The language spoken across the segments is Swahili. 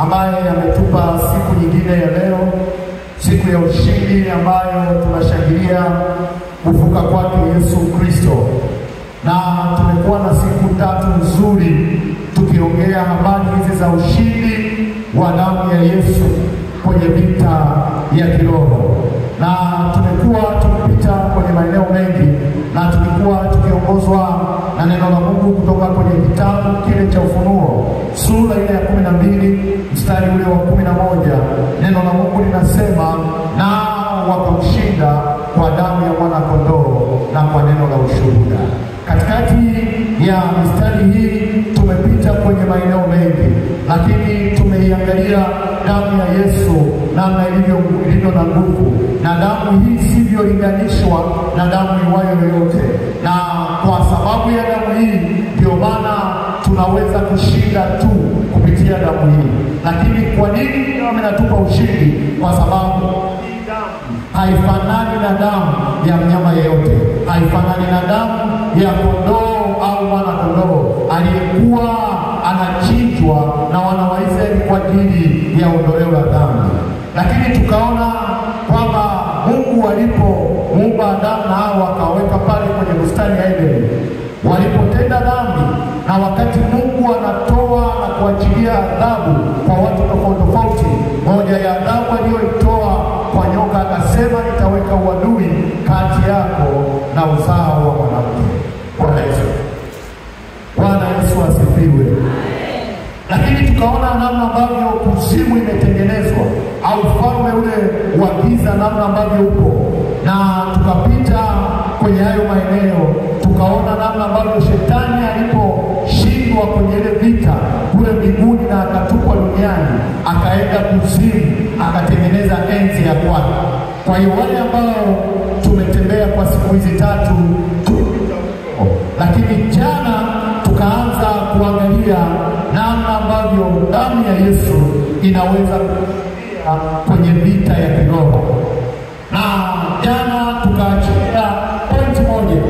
ambaye ametupa siku nyingine ya leo, siku ya ushindi ambayo tunashangilia kuvuka kwake Yesu Kristo. Na tumekuwa na siku tatu nzuri tukiongea habari hizi za ushindi wa damu ya Yesu kwenye vita ya kiroho. Na tumekuwa tukipita kwenye maeneo mengi na tulikuwa tukiongozwa na neno la Mungu kutoka kwenye kitabu kile cha Ufunuo sura ile ya 12 mstari ule wa 11. Neno la Mungu linasema, na wakamshinda kwa damu ya mwana kondoo na kwa neno la ushuhuda. Katikati ya mistari hii tumepita kwenye maeneo mengi, lakini tumeiangalia damu ya Yesu namna ilivyo na nguvu, na damu hii sivyolinganishwa na damu iwayo yoyote. Na kwa sababu ya damu hii ndio maana tunaweza kushinda tu kupitia damu hii. Lakini kwa nini damu inatupa ushindi? Kwa sababu haifanani na damu ya mnyama yeyote, haifanani na damu ya kondoo au mwana kondoo aliyekuwa anachinjwa na wana wa Israeli kwa ajili ya ondoleo la dhambi. Lakini tukaona kwamba Mungu alipomuumba Adamu na Hawa akaweka pale kwenye bustani ya Edeni, walipotenda dhambi, na wakati Mungu anatoa na kuachilia adhabu kwa watu tofauti, moja ya adhabu aliyoitoa kwa nyoka akasema, nitaweka uadui kati yako na uzao wa mwanamke. Bwana Yesu asifiwe. Lakini tukaona namna ambavyo kuzimu imetengenezwa, au ufalme ule wa giza namna ambavyo upo, na tukapita kwenye hayo maeneo, tukaona namna ambavyo shetani aliposhindwa kwenye ile vita kule mbinguni na akatupwa duniani, akaenda kuzimu akatengeneza enzi ya kwake. Kwa hiyo wale ambao tumetembea kwa siku hizi tatu lakini jana tukaanza kuangalia namna ambavyo damu ya Yesu inaweza kuingia kwenye vita ya kiroho. Na jana tukaachia point moja,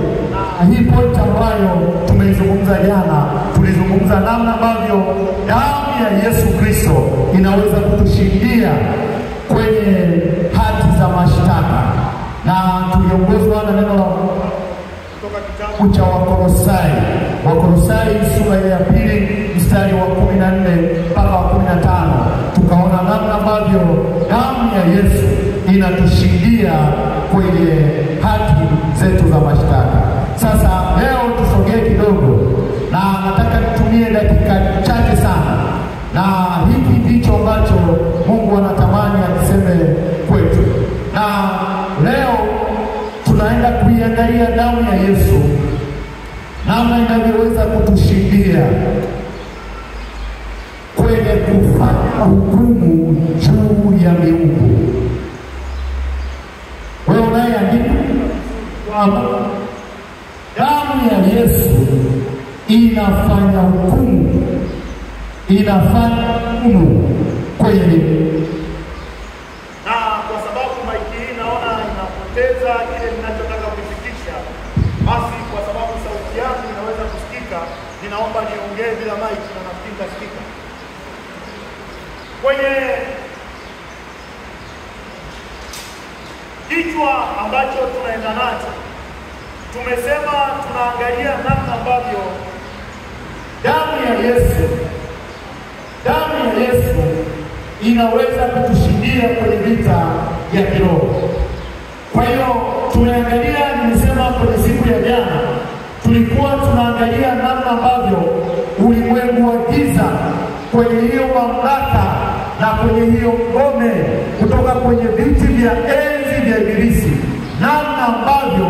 na hii point ambayo tumeizungumza jana, tulizungumza namna ambavyo damu ya Yesu Kristo inaweza kutushindia kwenye hati za mashtaka, na tuliongozwa na neno la kutoka kitabu cha Wakolosai sura ya 2 mstari wa 14 mpaka wa 15. Tukaona namna ambavyo damu ya Yesu inatushindia kwenye haki zetu za mashtaka. Sasa leo tusogee kidogo, na nataka nitumie dakika chache sana, na hiki ndicho ambacho Mungu anatamani akiseme kwetu. Na leo tunaenda kuiangalia damu ya Yesu namna inavyoweza kutushindia kwenye kufanya hukumu juu ya miungu. Wewe unayeandika kwamba damu ya Yesu inafanya hukumu, kwenye miungu. Na kwa sababu maiki hii naona inapoteza kile ninachotaka kufikisha, basi kwa sababu sauti yangu inaweza kusikika, ninaomba niongee bila maiki na nafikiri nitasikika. Kwenye kichwa ambacho tunaenda nacho, tumesema tunaangalia namna ambavyo damu ya Yesu inaweza kutushindia kwenye vita ya kiroho. Kwa hiyo tumeangalia, nimesema kwenye siku ya jana, tulikuwa tunaangalia namna ambavyo ulimwengu wa giza kwenye hiyo mamlaka na kwenye hiyo ngome kutoka kwenye viti vya enzi vya Ibilisi, namna ambavyo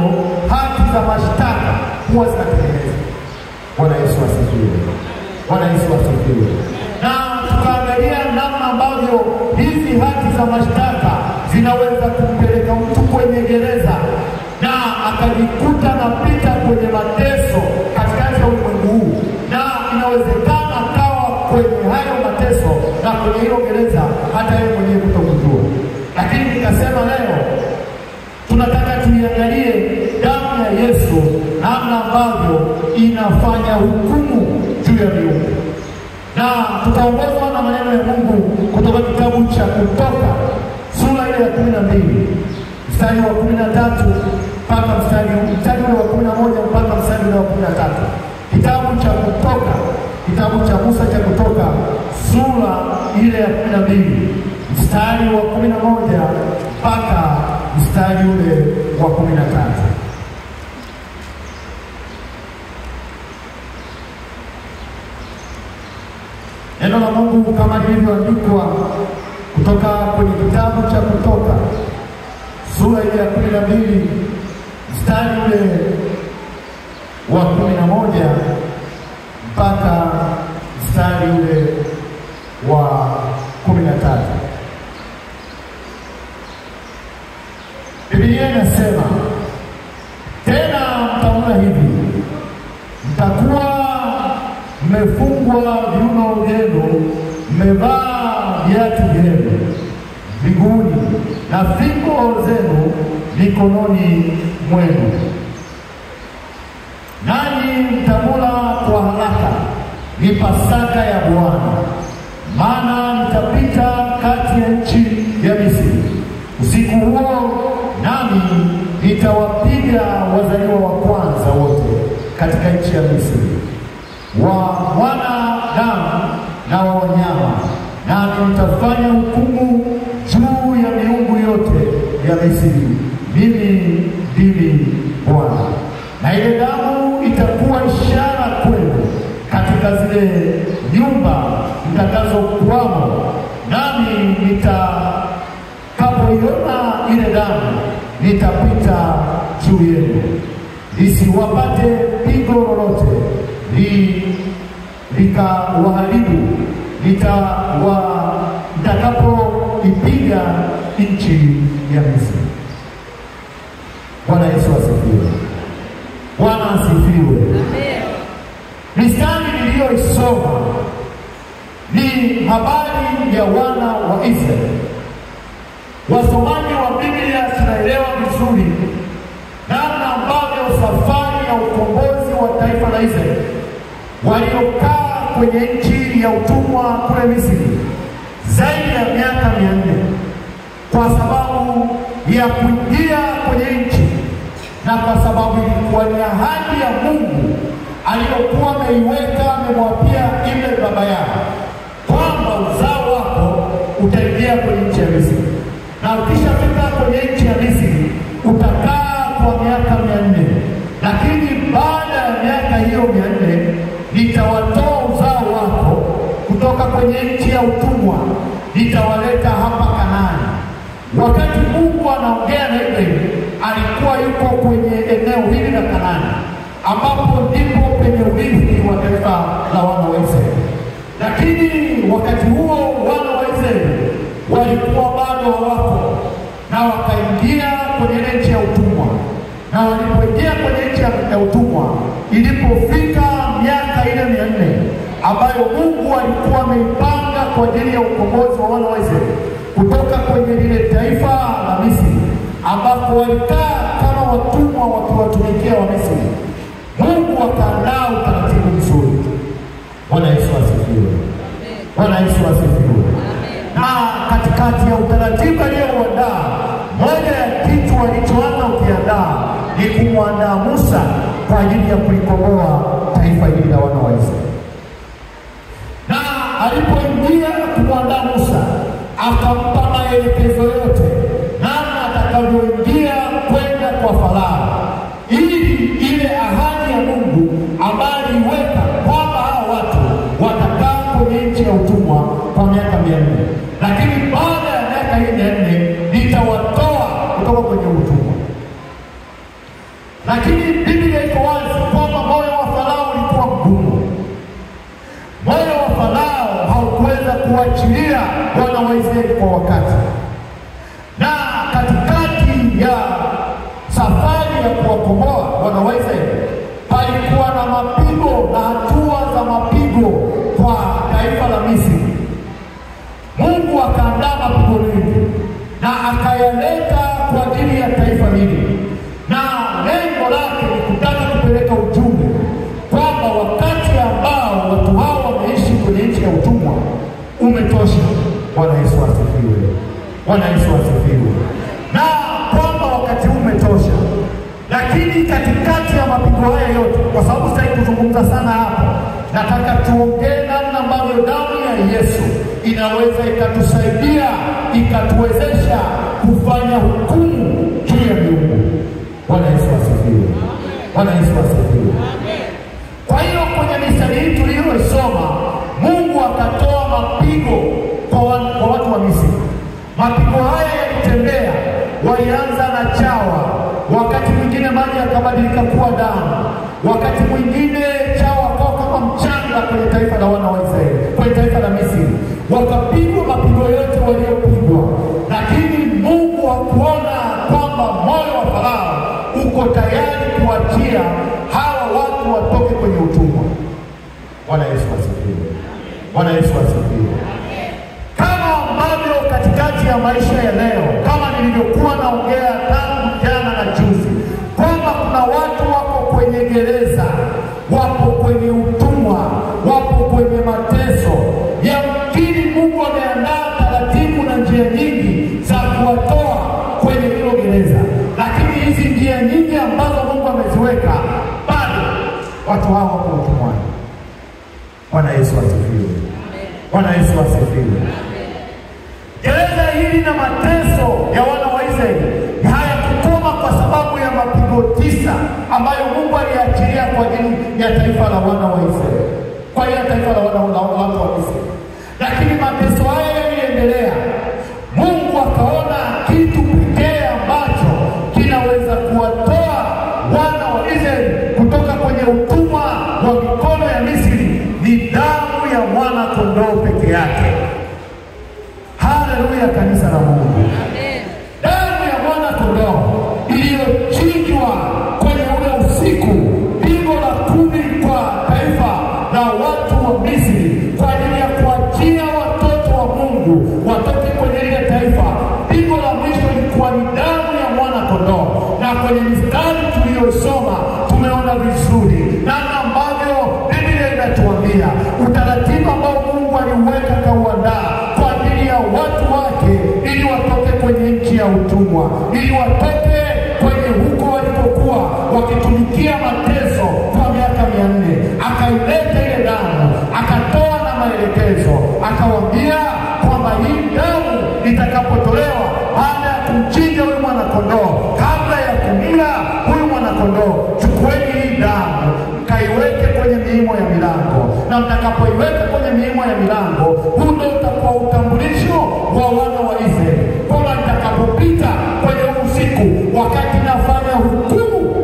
haki za mashtaka huwa zinatengenezwa. Bwana Yesu asifiwe. Bwana Yesu asifiwe. Na tukaangalia namna ambavyo hizi haki za mashtaka zinaweza kumpeleka mtu kwenye gereza na akajikuta napita kwenye mateso katikati ya ulimwengu huu, na inawezekana akawa kwenye hayo mateso na kwenye hilo gereza hata yeye mwenyewe kutokujua. Lakini nikasema leo tunataka tuiangalie damu ya Yesu namna ambavyo inafanya hukumu juu ya miungu. na tutaongozwa na maneno ya Mungu kutoka kitabu cha Kutoka sura ile ya 12 mstari wa 13 mpaka mstari wa 11 mpaka mstari wa 13. Kitabu cha Kutoka, kitabu cha Musa cha Kutoka sura ile ya 12 mstari wa 11 mpaka mstari ule wa 13. Neno la Mungu kama lilivyoandikwa kutoka kwenye kitabu cha Kutoka sura ile ya 12 mstari ule wa 11 mpaka mstari ule wa 13. Biblia inasema, tena mtaona hivi, mtakuwa mmefungwa viuno vyenu, mmevaa viatu vyenu miguuni, na fimbo zenu mikononi mwenu, nanyi mtakula kwa haraka, ni Pasaka ya Bwana. Maana mtapita kati ya nchi ya Misri usiku huo, nami nitawapiga wazaliwa wa kwanza wote katika nchi ya Misri, wa wanadamu na wa wanyama, nami nitafanya hukumu juu ya miungu yote ya Misri. Mimi ndimi Bwana. Na ile damu itakuwa ishara kwenu katika zile nyumba mtakazokuwamo, nami nitakapoiona ile damu nitapita juu yenu, lisiwapate pigo lolote likawaharibu nitakapoipiga nchi ya Misri. Bwana Yesu asifiwe. Bwana asifiwe. Amen. Mistari niliyoisoma ni habari ya wana wa Israeli. Wasomaji wa Biblia tunaelewa vizuri namna ambavyo safari ya ukombozi wa taifa la Israeli waliokaa kwenye nchi ya utumwa kule Misri zaidi ya miaka 400 kwa sababu ya kuingia kwenye nchi, na kwa sababu ilikuwa ni ahadi ya Mungu aliyokuwa ameiweka, amemwapia Ibrahimu baba yao kwamba uzao wako utaingia kwenye nchi ya Misri, na ukishafika kwenye nchi ya Misri utakaa kwa miaka 400, lakini baada ya miaka hiyo 400 nitawatoa uzao wako kutoka kwenye nchi ya utumwa, nitawaleta hapa Kanaani. Wakati Mungu anaongea na Ibrahimu, alikuwa yuko kwenye eneo hili la Kanaani, ambapo ndipo penye urithi wa taifa la wana wa Israeli. Lakini wakati huo wana wa Israeli walikuwa bado hawako, na wakaingia kwenye nchi ya utumwa. Na walipoingia kwenye nchi ya utumwa, ilipofika miaka ile 400 ambayo Mungu alikuwa ameipanga kwa ajili ya ukombozi wa wana wa Israeli kutoka kwenye lile taifa la Misri, ambapo walikaa kama watumwa wakiwatumikia wa Misri, Mungu akaandaa utaratibu mzuri. Bwana Yesu asifiwe. Bwana Yesu asifiwe. Na katikati ya utaratibu aliyouandaa, moja ya kitu alichoanza ukiandaa ni kumwandaa Musa kwa ajili ya kulikomboa taifa hili la wana wa Israeli. Na alipoingia kumwandaa Musa, akampa maelekezo yote namna atakavyoingia kwenda kwa Farao, ili ile ahadi ya Mungu ambayo aliweka kwamba hao watu watakaa kwenye nchi ya utumwa kwa miaka 400, lakini baada ya miaka hii 400 nitawatoa kutoka kwenye utumwa. Lakini Biblia iko wazi kwamba moyo wa Farao ulikuwa mgumu. Moyo wa Farao haukuweza kuachilia wana wa Israeli kwa wakati, na katikati ya safari ya kuwakomboa wana wa Israeli palikuwa na mapigo na hatua za mapigo kwa taifa la Misri. Mungu akaandaa mapigo mengi na akayaleta kwa ajili ya taifa hili, na lengo lake ni kutaka kupeleka ujumbe kwamba wakati ambao watu hao wameishi kwenye nchi ya Bwana Yesu asifiwe. Na kwamba wakati huu umetosha. Lakini katikati ya mapigo haya yote, kwa sababu sitaki kuzungumza sana hapa, nataka tuongee namna ambavyo damu ya Yesu inaweza ikatusaidia, ikatuwezesha kufanya hukumu juu ya miungu. Bwana Yesu asifiwe. Bwana Yesu asifiwe. Kwa hiyo kwenye mistari hii tuliyosoma, Mungu akatoa mapigo kwa watu wa Misri. Mapigo haya yalitembea, walianza na chawa, wakati mwingine maji yakabadilika kuwa damu, wakati mwingine chawa akawa kama mchanga kwenye taifa la wana wa Israeli, kwenye taifa la Misri. Wakapigwa mapigo yote waliopigwa, lakini Mungu hakuona kwamba moyo wa Farao uko tayari kuachia hawa watu watoke kwenye utumwa. Bwana Yesu asifiwe. Bwana Yesu asifiwe. Kama ambavyo katikati ya maisha ya leo, kama nilivyokuwa naongea tangu jana na juzi, kwamba kuna watu wako kwenye gereza, wapo kwenye utumwa, wapo kwenye mateso. Yamkini Mungu ameandaa taratibu na njia nyingi za kuwatoa kwenye hilo gereza, lakini hizi njia nyingi ambazo Mungu ameziweka, bado watu hao wako utumwani. Bwana Yesu asifiwe. Bwana Yesu asifiwe. Gereza hili na mateso ya wana wa Israeli hayakukoma kwa sababu ya mapigo 9 ambayo Mungu aliachilia kwa ajili ya taifa la wana wa Israeli, kwa hiyo taifa la wana wa Israeli. Lakini mateso haya yaliendelea. Mungu akaona kitu pekee ambacho kinaweza kuwatoa wana wa Israeli kutoka kwenye utumwa wa mikono ya Misri ni damu ya mwana kondoo peke yake. Haleluya, kanisa la Mungu. Amen. Damu ya mwana kondoo iliyochinjwa kwenye ule usiku, pigo la 10 kwa taifa la watu wa Misri kwa ajili ya kuachia watoto wa Mungu watoke kwenye ile taifa. Pigo la mwisho ilikuwa ni damu ya mwana kondoo. Na kwenye mistari tuliyosoma tumeona vizuri namna ambavyo Biblia inatuambia utaratibu ambao Mungu aliuweka kauandaa kwa ajili ya watu wake, ili watoke kwenye nchi ya utumwa, ili watoke kwenye huko walipokuwa wakitumikia mateso kwa miaka 400. Akaileta ile damu, akatoa na maelekezo, akawaambia kwamba hii damu itakapotolewa baada ya kumchinja huyu mwana kondoo, kabla ya kumila huyu mwana kondoo, chukueni hii damu kaiweke kwenye miimo ya milango, na mtakapoiweka kwenye miimo ya milango, huu ndio utakuwa utambulisho wa wana wa Israeli, kwamba nitakapopita kwenye usiku, wakati nafanya hukumu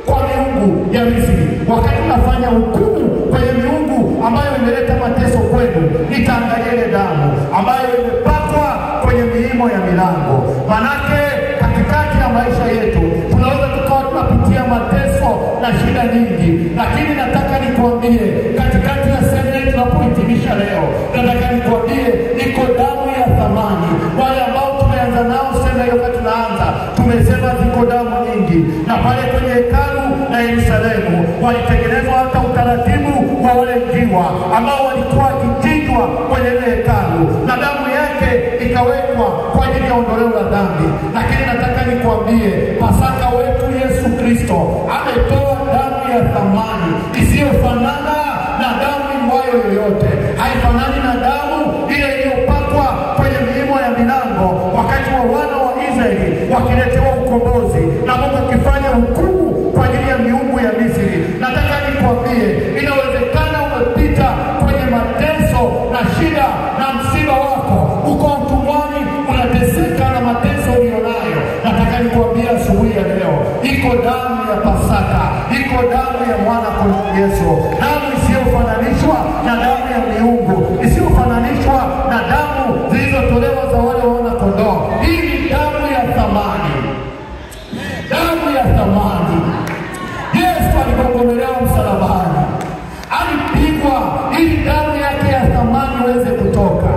kwa miungu ya Misri, wakati nafanya hukumu kwenye miungu ambayo imeleta mateso kwenu, nitaangalia ile damu ambayo imepakwa kwenye miimo ya milango. Manake katikati ya maisha yetu tunaweza tukawa tunapitia mateso na shida nyingi, lakini nataka nikuambie, katikati ya semina tunapohitimisha leo, nataka nikuambie iko damu ya thamani. Wale ambao tumeanza nao semina hiyo, wakati tunaanza tumesema ziko damu nyingi, na pale kwenye hekalu la Yerusalemu walitengenezwa hata utaratibu wa wale njiwa ambao walikuwa wakichinjwa kwenye ile hekalu, na damu yake ikawekwa kwa ajili ya ondoleo la dhambi. Lakini nataka nikuambie, Pasaka wetu Yesu Kristo ametoa damu ya thamani isiyofanana na damu iwayo yoyote. Haifanani na damu ile iliyopakwa kwenye miimo ya milango wakati wa wana wa Israeli wakiletewa ukombozi na Mungu akifanya hukumu kwa ajili ya miungu ya Misri. Nataka nikuambie, inawezekana umepita kwenye mateso na shida na msiba wako, uko utumwani, unateseka na mateso ulionayo. Nataka nikuambie asubuhi ya leo, iko damu ya Pasaka, iko damu ya mwana kondoo Yesu, damu isiyofananishwa na damu ya miungu, isiyofananishwa na damu zilizotolewa za wale wana kondoo. Hii ni damu ya thamani, damu ya thamani. Yesu alipokomelewa msalabani, alipigwa ili damu yake ya thamani iweze kutoka.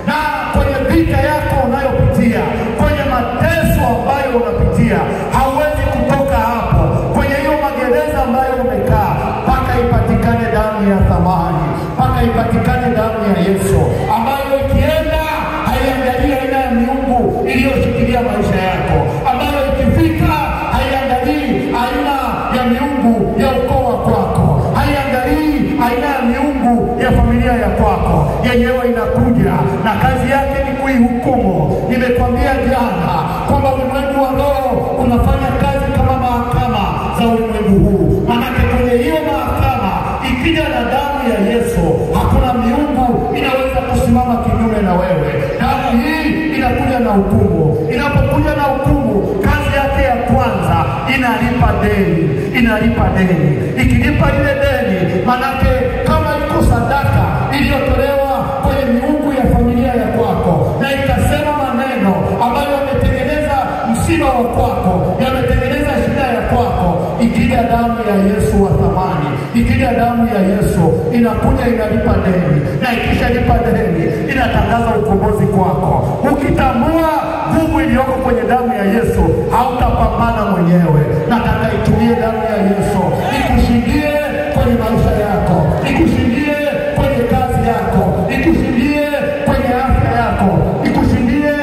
Na kwenye vita yako unayopitia, kwenye mateso ambayo unapitia, hauwezi kutoka hapo kwenye hiyo magereza ambayo umekaa, mpaka ipatikane damu ya thamani, mpaka ipatikane damu ya Yesu ambayo ikienda haiangalia aina ya miungu iliyo hukumu. Inapokuja na hukumu, kazi yake ya kwanza inalipa deni, inalipa deni. Ikilipa ile deni, manake kama iko sadaka iliyotolewa kwenye miungu ya familia ya kwako na ikasema maneno ambayo yametengeneza msiba wa kwako, yametengeneza shida ya kwako, ikija damu ya Yesu wa thamani, ikija damu ya Yesu inakuja inalipa deni, na ikisha lipa deni inatangaza ukombozi kwako. Ukitambua nguvu iliyoko kwenye damu ya Yesu, hautapambana mwenyewe. Nataka itumie damu ya Yesu ikushindie kwenye maisha yako, ikushindie kwenye kazi yako, ikushindie kwenye afya yako, ikushindie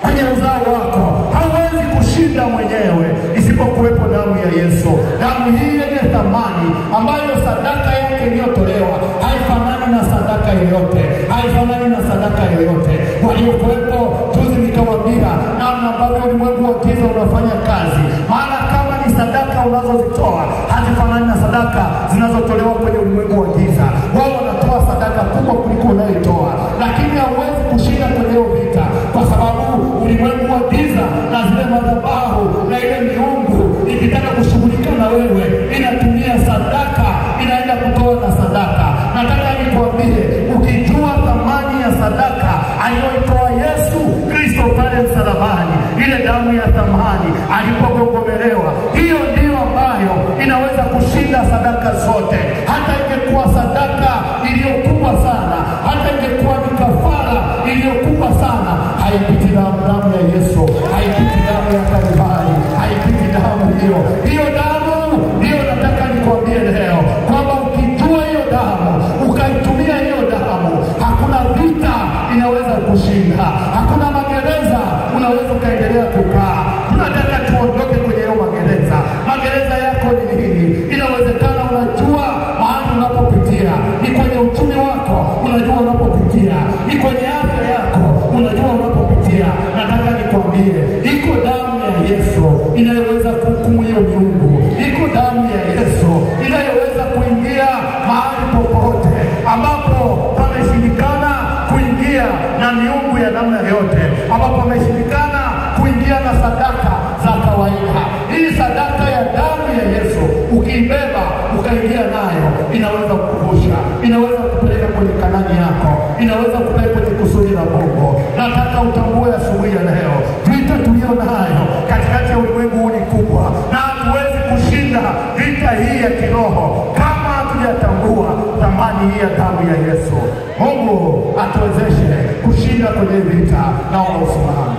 kwenye uzao wako. Hawezi kushinda mwenyewe isipokuwepo damu ya Yesu. Damu hii yenye thamani ambayo sadaka yake iliyotolewa haifanani na sadaka yoyote, haifanani na sadaka yoyote. Waliokuwepo juzi nikawaambia namna ambavyo ulimwengu wa giza unafanya kazi. Maana kama ni sadaka unazozitoa hazifanani na sadaka zinazotolewa kwenye ulimwengu wa giza. Wao wanatoa sadaka kubwa kuliko unayoitoa, lakini hauwezi kushinda kwenye hiyo vita, kwa sababu ulimwengu wa giza na zile madhabahu na ile miungu ikitaka kushughulika na wewe inatumia sadaka, inaenda kutoa na sadaka. Nataka nikwambie, ukijua thamani ya sadaka aliyoitoa Yesu Kristo pale msalabani, ile damu ya thamani alipogongomelewa, hiyo ndio ambayo inaweza kushinda sadaka zote. Hata ingekuwa sadaka iliyokubwa sana, hata ingekuwa ni kafara iliyokubwa sana, haipiti damu ya Yesu, haipiti damu ya Kalvari, haipiti damu hiyo. Hiyo damu ndio nataka nikwambie leo kwamba ukijua hiyo damu, ukaitumia hiyo damu, hakuna vita inaweza kushinda, hakuna magereza unaweza ukaendelea kukaa. Tunataka tuondoke kwenye hiyo magereza. Magereza yako ni nini? Inawezekana unajua mahali unapopitia, ni kwenye uchumi wako unajua unapopitia, ni kwenye afya yako unajua unapopitia. Nataka nikwambie, iko damu ya Yesu inayoweza kuhukumu hiyo miungu. Iko damu ya Yesu inayoweza kuingia mahali popote ambapo pameshindikana kuingia na miungu ya namna yote, ambapo pameshindikana kuingia na sadaka za kawaida. Hii sadaka ya damu ya Yesu ukiibeba ukaingia nayo, inaweza kukuvusha, inaweza kupeleka kwenye Kanani yako, inaweza kupeleka kwenye kusudi la Mungu. Nataka utambue asubuhi ya leo, vita tulio nayo katikati ya ulimwengu huu ni kubwa, na hatuwezi kushinda vita hii ya kiroho kama hatujatambua thamani hii ya damu ya Yesu. Mungu atuwezeshe kushinda kwenye vita. Naomba usimame.